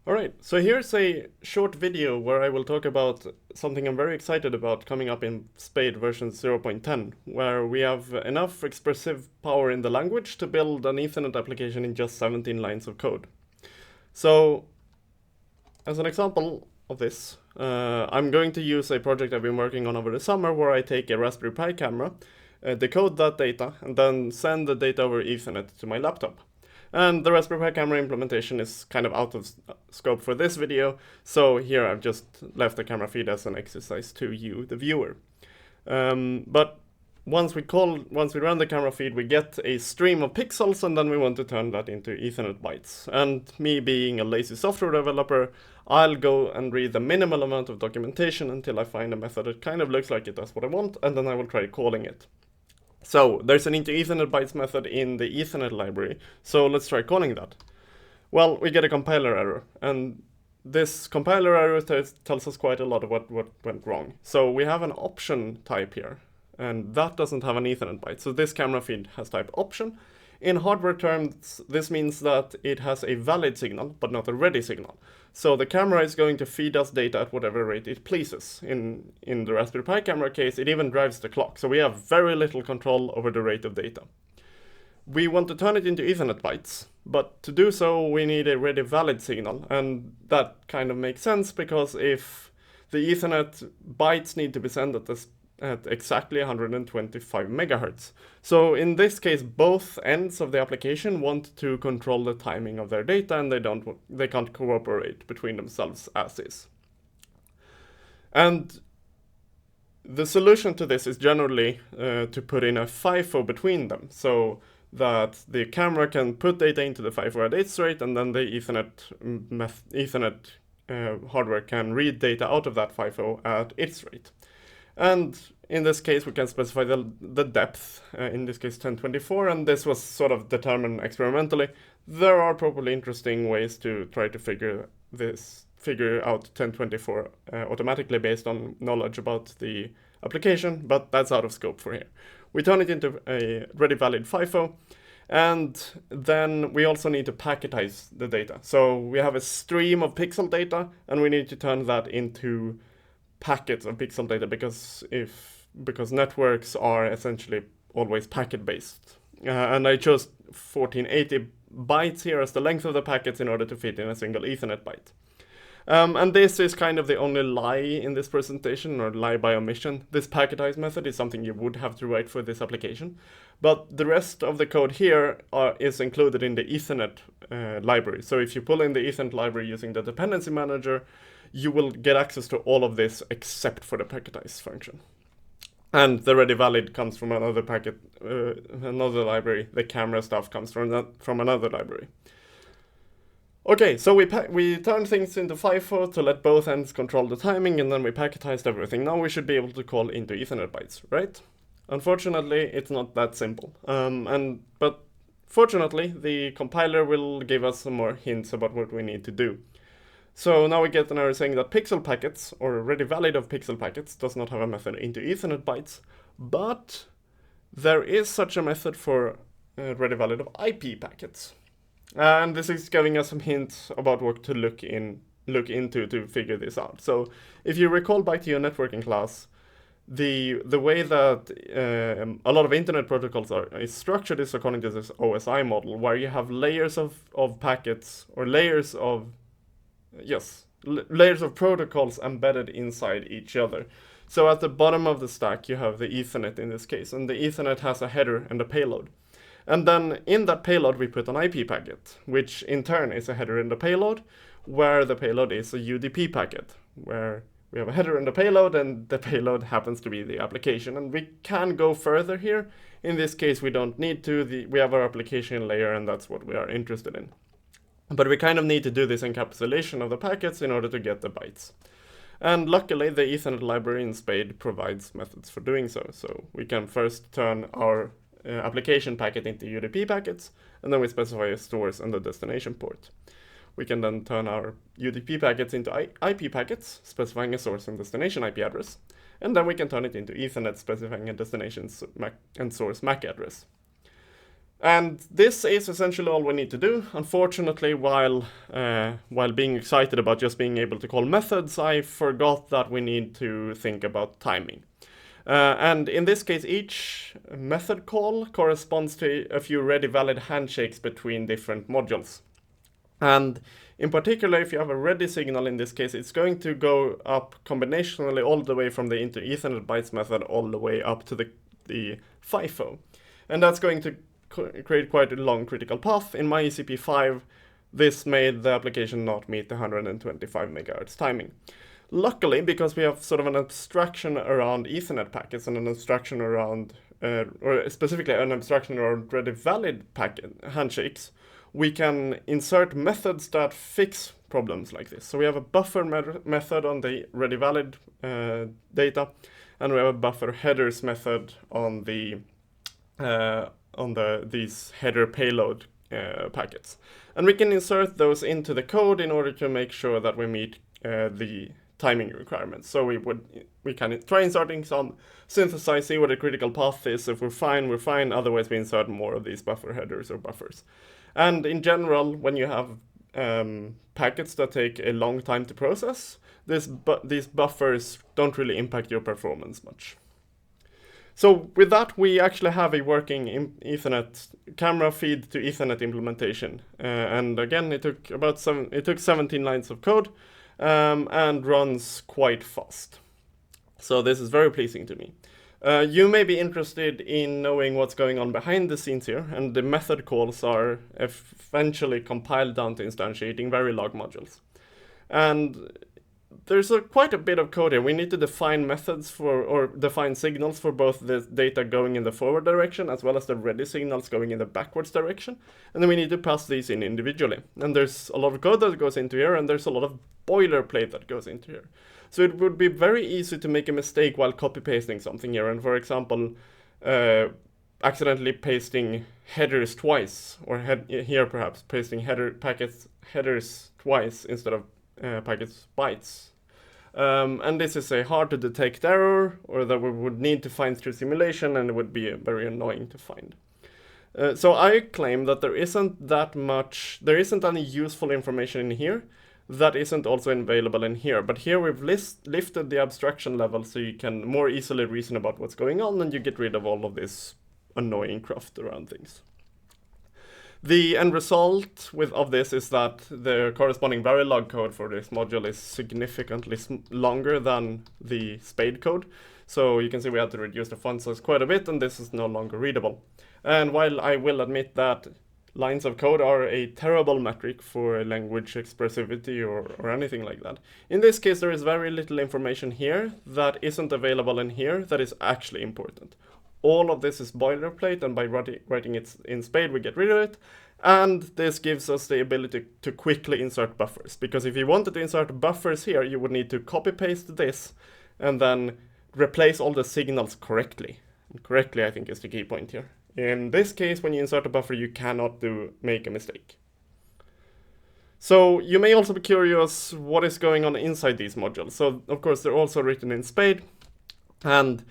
Alright, so here's a short video where I will talk about something I'm very excited about coming up in Spade version 0.10, where we have enough expressive power in the language to build an Ethernet application in just 17 lines of code. So, as an example of this, I'm going to use a project I've been working on over the summer where I take a Raspberry Pi camera, decode that data, and then send the data over Ethernet to my laptop. And the Raspberry Pi camera implementation is kind of out of scope for this video, so here I've just left the camera feed as an exercise to you, the viewer. But once we run the camera feed, we get a stream of pixels, and then we want to turn that into Ethernet bytes. And me being a lazy software developer, I'll go and read the minimal amount of documentation until I find a method that kind of looks like it does what I want, and then I will try calling it. So there's an into Ethernet bytes method in the Ethernet library, so let's try calling that. Well, we get a compiler error, and this compiler error tells us quite a lot of what went wrong. So we have an option type here, and that doesn't have an Ethernet byte. So this camera feed has type option. In hardware terms, this means that it has a valid signal, but not a ready signal. So the camera is going to feed us data at whatever rate it pleases. In the Raspberry Pi camera case, it even drives the clock, so we have very little control over the rate of data. We want to turn it into Ethernet bytes, but to do so, we need a ready valid signal, and that kind of makes sense because if the Ethernet bytes need to be sent at exactly 125 megahertz. So in this case, both ends of the application want to control the timing of their data, and they can't cooperate between themselves as is. And the solution to this is generally to put in a FIFO between them, so that the camera can put data into the FIFO at its rate, and then the Ethernet hardware can read data out of that FIFO at its rate. And in this case, we can specify the depth, in this case 1024, and this was sort of determined experimentally. There are probably interesting ways to try to figure out 1024 automatically based on knowledge about the application, but that's out of scope for here. We turn it into a ready valid FIFO, and then we also need to packetize the data. So we have a stream of pixel data, and we need to turn that into packets of pixel data because networks are essentially always packet based. And I chose 1480 bytes here as the length of the packets in order to fit in a single Ethernet byte. And this is kind of the only lie in this presentation, or lie by omission. This packetize method is something you would have to write for this application. But the rest of the code here is included in the Ethernet library. So if you pull in the Ethernet library using the dependency manager, you will get access to all of this except for the packetize function. And the ready valid comes from another library. The camera stuff comes from another library. Okay, so we turned things into FIFO to let both ends control the timing, and then we packetized everything. Now we should be able to call into Ethernet bytes, right? Unfortunately, it's not that simple. But fortunately, the compiler will give us some more hints about what we need to do. So now we get an error saying that pixel packets, or ready valid of pixel packets, does not have a method into Ethernet bytes, but there is such a method for ready valid of IP packets. And this is giving us some hints about what to look into to figure this out. So if you recall back to your networking class, the way that a lot of internet protocols is structured is according to this OSI model, where you have layers of packets, or layers of protocols embedded inside each other. So at the bottom of the stack, you have the Ethernet in this case, and the Ethernet has a header and a payload. And then in that payload, we put an IP packet, which in turn is a header in the payload, where the payload is a UDP packet, where we have a header in the payload, and the payload happens to be the application. And we can go further here. In this case, we don't need to. We have our application layer, and that's what we are interested in. But we kind of need to do this encapsulation of the packets in order to get the bytes. And luckily, the Ethernet library in Spade provides methods for doing so. So we can first turn our application packet into UDP packets, and then we specify a source and the destination port. We can then turn our UDP packets into IP packets, specifying a source and destination IP address, and then we can turn it into Ethernet, specifying a destination and source MAC address. And this is essentially all we need to do. Unfortunately, while being excited about just being able to call methods, I forgot that we need to think about timing. And in this case, each method call corresponds to a few ready valid handshakes between different modules. And in particular, if you have a ready signal in this case, it's going to go up combinationally all the way from the inter Ethernet bytes method all the way up to the FIFO. And that's going to create quite a long critical path. In my ECP5, this made the application not meet the 125 megahertz timing. Luckily, because we have sort of an abstraction around Ethernet packets and an abstraction around, or specifically an abstraction around ready valid packet handshakes, we can insert methods that fix problems like this. So we have a buffer method on the ready valid data, and we have a buffer headers method on these header payload packets. And we can insert those into the code in order to make sure that we meet the timing requirements. So we can try inserting some, synthesize, see what the critical path is. If we're fine, we're fine. Otherwise, we insert more of these buffer headers or buffers. And in general, when you have packets that take a long time to process, these buffers don't really impact your performance much. So with that, we actually have a working Ethernet camera feed to Ethernet implementation. And again, it took 17 lines of code and runs quite fast. So this is very pleasing to me. You may be interested in knowing what's going on behind the scenes here, and the method calls are eventually compiled down to instantiating Verilog modules. And there's quite a bit of code here. We need to define methods or define signals for both the data going in the forward direction as well as the ready signals going in the backwards direction. And then we need to pass these in individually. And there's a lot of code that goes into here, and there's a lot of boilerplate that goes into here. So it would be very easy to make a mistake while copy-pasting something here. And for example, accidentally pasting headers twice, or here perhaps pasting headers twice instead of packets bytes. And this is a hard to detect error, or that we would need to find through simulation, and it would be very annoying to find. So I claim that there isn't any useful information in here that isn't also available in here. But here we've lifted the abstraction level so you can more easily reason about what's going on, and you get rid of all of this annoying cruft around things. The end result of this is that the corresponding Verilog code for this module is significantly longer than the spade code. So you can see we had to reduce the font size quite a bit, and this is no longer readable. And while I will admit that lines of code are a terrible metric for language expressivity or anything like that, in this case there is very little information here that isn't available in here that is actually important. All of this is boilerplate, and by writing it in spade we get rid of it. And this gives us the ability to quickly insert buffers, because if you wanted to insert buffers here, you would need to copy paste this and then replace all the signals correctly. And correctly, I think, is the key point here. In this case, when you insert a buffer, you cannot make a mistake. So you may also be curious what is going on inside these modules. So of course, they're also written in spade, and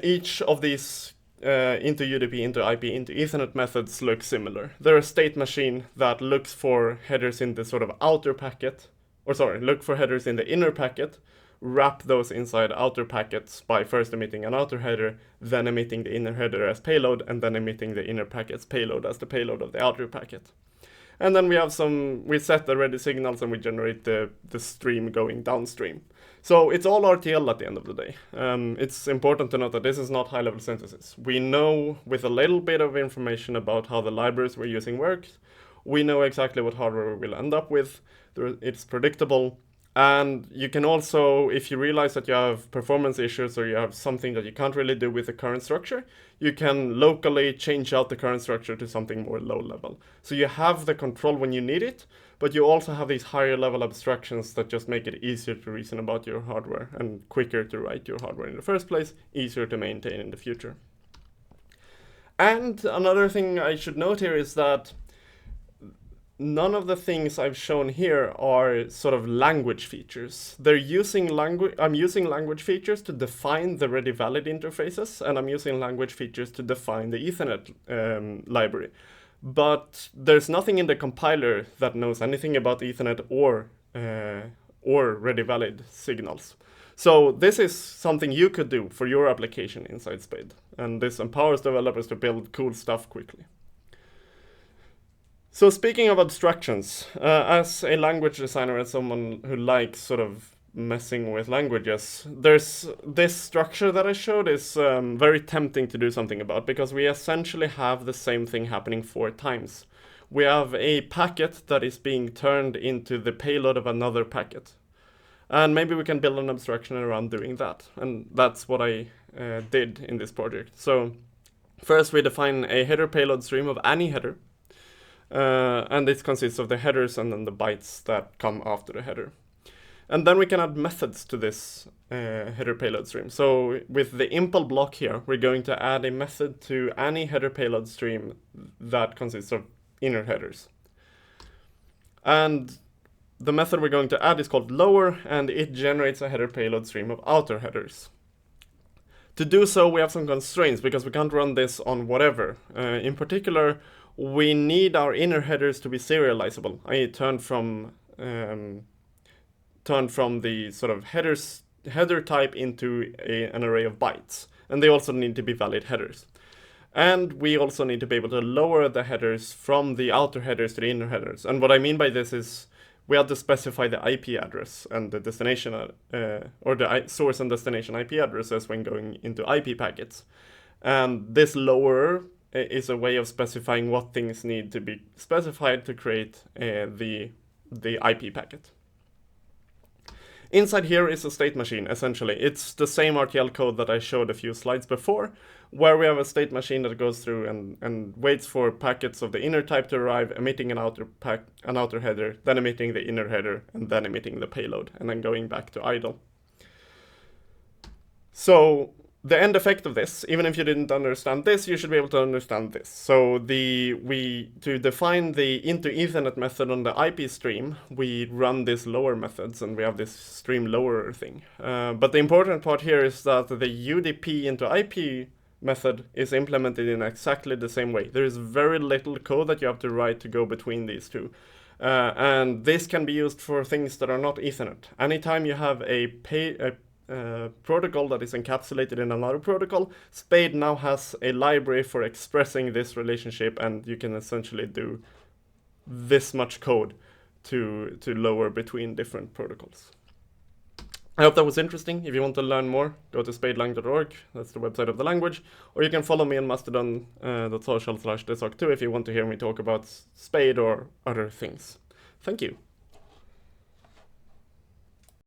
each of these into UDP, into IP, into Ethernet methods look similar. They're a state machine that looks for headers in the sort of outer packet, look for headers in the inner packet, wrap those inside outer packets by first emitting an outer header, then emitting the inner header as payload, and then emitting the inner packet's payload as the payload of the outer packet. And then we set the ready signals, and we generate the stream going downstream. So it's all RTL at the end of the day. It's important to note that this is not high-level synthesis. We know with a little bit of information about how the libraries we're using work, we know exactly what hardware we'll end up with. It's predictable. And you can also, if you realize that you have performance issues or you have something that you can't really do with the current structure, you can locally change out the current structure to something more low level. So you have the control when you need it, but you also have these higher level abstractions that just make it easier to reason about your hardware and quicker to write your hardware in the first place, easier to maintain in the future. And another thing I should note here is that none of the things I've shown here are sort of language features. They're using language. I'm using language features to define the ready valid interfaces, and I'm using language features to define the Ethernet library. But there's nothing in the compiler that knows anything about Ethernet or ready valid signals. So this is something you could do for your application inside Spade, and this empowers developers to build cool stuff quickly. So speaking of abstractions, as a language designer and someone who likes sort of messing with languages, there's this structure that I showed is very tempting to do something about, because we essentially have the same thing happening 4 times. We have a packet that is being turned into the payload of another packet. And maybe we can build an abstraction around doing that. And that's what I did in this project. So first we define a header payload stream of any header. And it consists of the headers and then the bytes that come after the header. And then we can add methods to this header payload stream. So with the impl block here, we're going to add a method to any header payload stream that consists of inner headers. And the method we're going to add is called lower, and it generates a header payload stream of outer headers. To do so, we have some constraints, because we can't run this on whatever. In particular, we need our inner headers to be serializable, i.e. turned from the sort of header type into an array of bytes. And they also need to be valid headers. And we also need to be able to lower the headers from the outer headers to the inner headers. And what I mean by this is we have to specify the IP address and the destination, or the source and destination IP addresses when going into IP packets. And this lower is a way of specifying what things need to be specified to create the IP packet. Inside here is a state machine, essentially. It's the same RTL code that I showed a few slides before, where we have a state machine that goes through and waits for packets of the inner type to arrive, emitting an outer header, then emitting the inner header, and then emitting the payload, and then going back to idle. So the end effect of this, even if you didn't understand this, you should be able to understand this. So to define the into Ethernet method on the IP stream, we run these lower methods, and we have this stream lower thing. But the important part here is that the UDP into IP method is implemented in exactly the same way. There is very little code that you have to write to go between these two. And this can be used for things that are not Ethernet. Anytime you have a protocol that is encapsulated in another protocol, Spade now has a library for expressing this relationship, and you can essentially do this much code to lower between different protocols. I hope that was interesting. If you want to learn more, go to spade-lang.org. That's the website of the language. Or you can follow me on mastodon.social/desoc2 if you want to hear me talk about Spade or other things. Thank you.